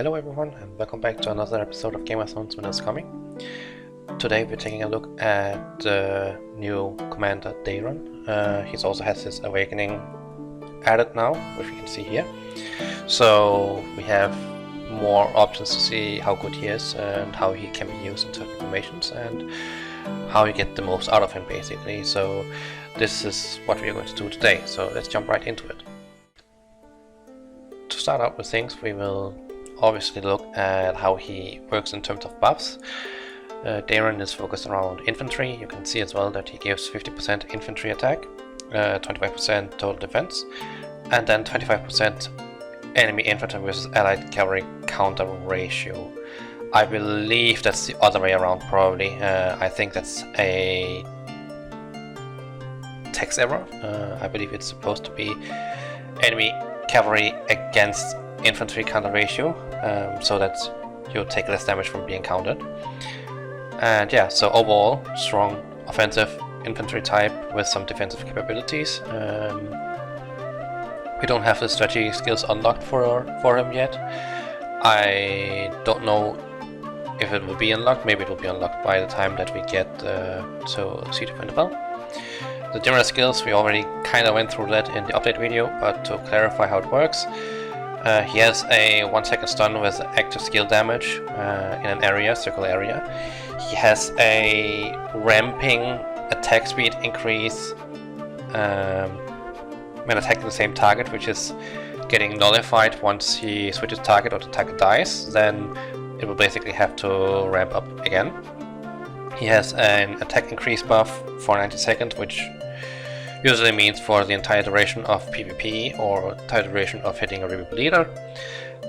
Hello everyone and welcome back to another episode of Game of Thrones Winter's Coming. Today we're taking a look at the new commander Daeron. He also has his Awakening added now, which you can see here. So we have more options to see how good he is and how he can be used in certain formations and how you get the most out of him basically. So this is what we're going to do today, so let's jump right into it. To start out with things, we will obviously look at how he works in terms of buffs. Daeron is focused around infantry. You can see as well that he gives 50% infantry attack, 25% total defense, and then 25% enemy infantry versus allied cavalry counter ratio. I believe that's the other way around probably. I think that's a text error. I believe it's supposed to be enemy cavalry against infantry counter ratio, so that you'll take less damage from being countered. And yeah, so overall strong offensive infantry type with some defensive capabilities. We don't have the strategy skills unlocked for him yet. I don't know if it will be unlocked. Maybe it will be unlocked by the time that we get to Siege of Winterfell. The general skills, we already kind of went through that in the update video, but to clarify how it works, he has a 1 second stun with active skill damage in an area, circle area. He has a ramping attack speed increase when attacking the same target, which is getting nullified once he switches target or the target dies. Then it will basically have to ramp up again. He has an attack increase buff for 90 seconds, which usually means for the entire duration of PvP or entire duration of hitting a removal leader.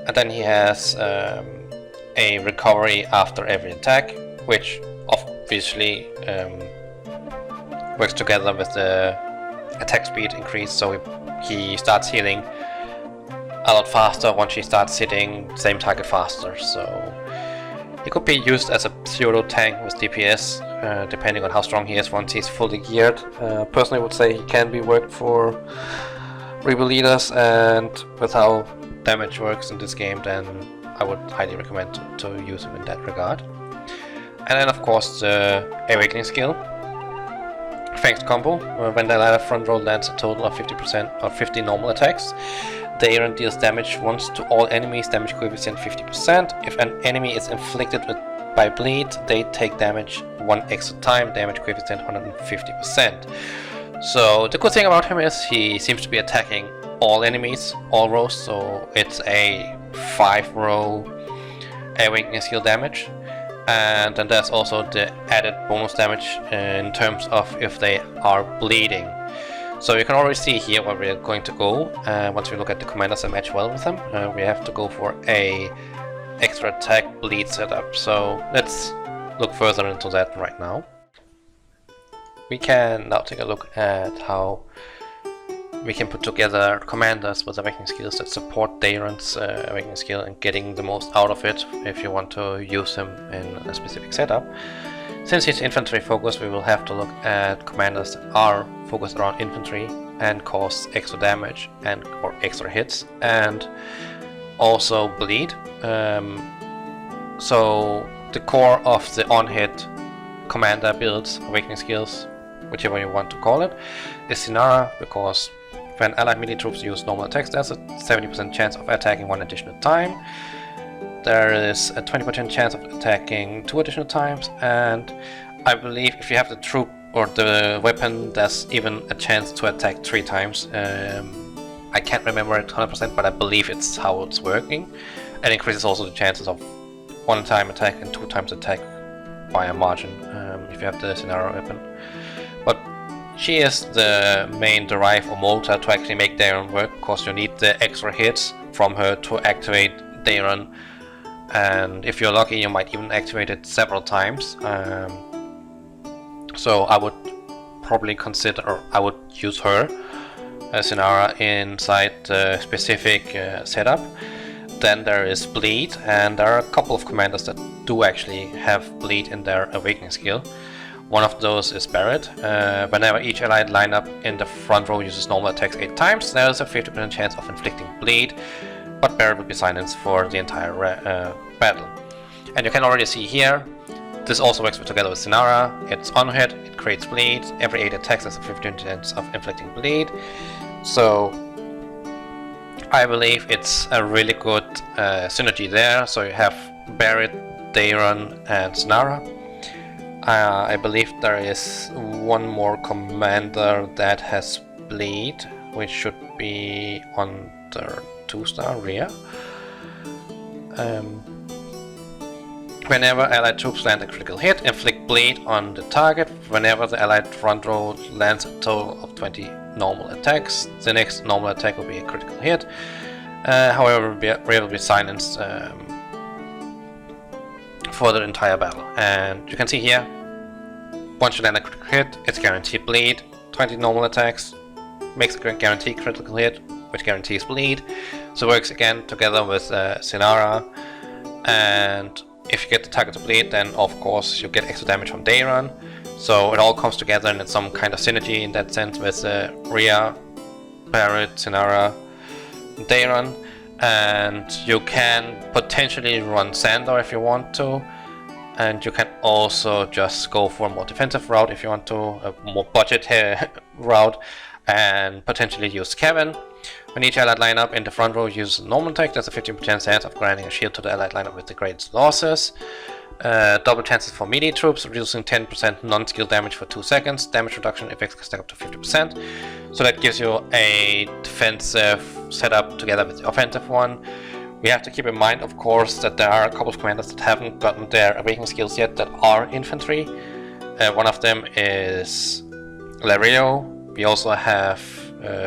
And then he has a recovery after every attack, which obviously works together with the attack speed increase, so he starts healing a lot faster once he starts hitting the same target faster. So he could be used as a pseudo tank with DPS, depending on how strong he is once he's fully geared. Personally, I would say he can be worked for rebuild leaders, and with how damage works in this game, then I would highly recommend to use him in that regard. And then of course the Awakening skill. Fanged combo, when the ladder front row lands a total of 50% of 50 normal attacks. Daeron deals damage once to all enemies, damage coefficient 50%. If an enemy is inflicted by bleed, they take damage 1 extra time, damage coefficient 150%. So the good thing about him is he seems to be attacking all enemies, all rows, so it's a 5-row Awakening skill damage. And then there's also the added bonus damage in terms of if they are bleeding. So you can already see here where we're going to go. Once we look at the commanders that match well with them, we have to go for a extra attack bleed setup. So let's look further into that right now. We can now take a look at how we can put together commanders with Awakening skills that support Daeron's Awakening skill and getting the most out of it if you want to use him in a specific setup. Since he's infantry focused, we will have to look at commanders that are focused around infantry and cause extra damage and or extra hits and also bleed. So the core of the on-hit commander builds, Awakening skills, whichever you want to call it, is Sinara, because when allied melee troops use normal attacks, there's a 70% chance of attacking 1 additional time. There is a 20% chance of attacking 2 additional times, and I believe if you have the troop or the weapon, there's even a chance to attack 3 times. I can't remember it 100%, but I believe it's how it's working. It increases also the chances of 1 time attack and 2 times attack by a margin if you have the Sinara weapon. But she is the main derive or motor to actually make Daeron work, because you need the extra hits from her to activate Daeron, and if you're lucky you might even activate it several times. So I would probably consider, or I would use her as Sinara inside the specific setup. Then there is bleed, and there are a couple of commanders that do actually have bleed in their Awakening skill. One of those is Barrett. Whenever each allied lineup in the front row uses normal attacks 8 times, there is a 50% chance of inflicting bleed. but Barret will be silenced for the entire battle. And you can already see here, this also works together with Sinara. It's on hit, it creates bleed, every 8 attacks has a 15 chance of inflicting bleed. So I believe it's a really good synergy there. So you have Barret, Daeron and Sinara. I believe there is one more commander that has bleed, which should be on the 2-star Rhea. Whenever allied troops land a critical hit, inflict bleed on the target. Whenever the allied front row lands a total of 20 normal attacks, the next normal attack will be a critical hit. However, Rhea will be silenced for the entire battle. And you can see here, once you land a critical hit, it's guaranteed bleed, 20 normal attacks, makes a guaranteed critical hit, which guarantees bleed. So it works again together with Sinara. And if you get the target to bleed, then of course you get extra damage from Daeron. So it all comes together and it's some kind of synergy in that sense with Rhea, Barret, Sinara, Daeron. And you can potentially run Sandor if you want to. And you can also just go for a more defensive route if you want to, a more budget route, and potentially use Kevin. When each allied lineup in the front row uses a normal attack, there's a 15% chance of granting a shield to the allied lineup with the greatest losses. Double chances for melee troops, reducing 10% non-skill damage for 2 seconds. Damage reduction effects can stack up to 50%. So that gives you a defensive setup together with the offensive one. We have to keep in mind, of course, that there are a couple of commanders that haven't gotten their awakening skills yet that are infantry. One of them is Lario. We also have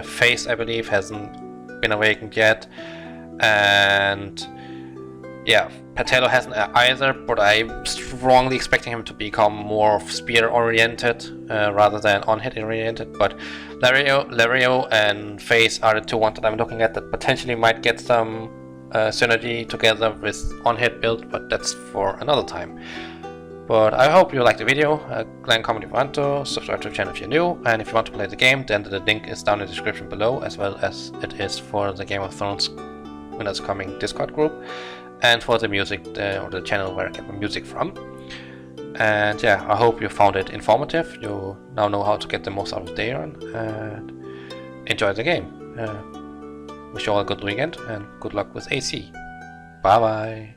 Face, I believe, hasn't been awakened yet. And yeah, Patello hasn't either, but I'm strongly expecting him to become more spear oriented rather than on-hit oriented. But Lario and Face are the two ones that I'm looking at that potentially might get some synergy together with on-hit build, but that's for another time. But I hope you liked the video. Like, comment if you want to, subscribe to the channel if you're new, and if you want to play the game, then the link is down in the description below, as well as it is for the Game of Thrones Winners Coming Discord group, and for the music, or the channel where I get my music from. And yeah, I hope you found it informative. You now know how to get the most out of Daeron, and enjoy the game. Wish you all a good weekend, and good luck with AC. Bye bye.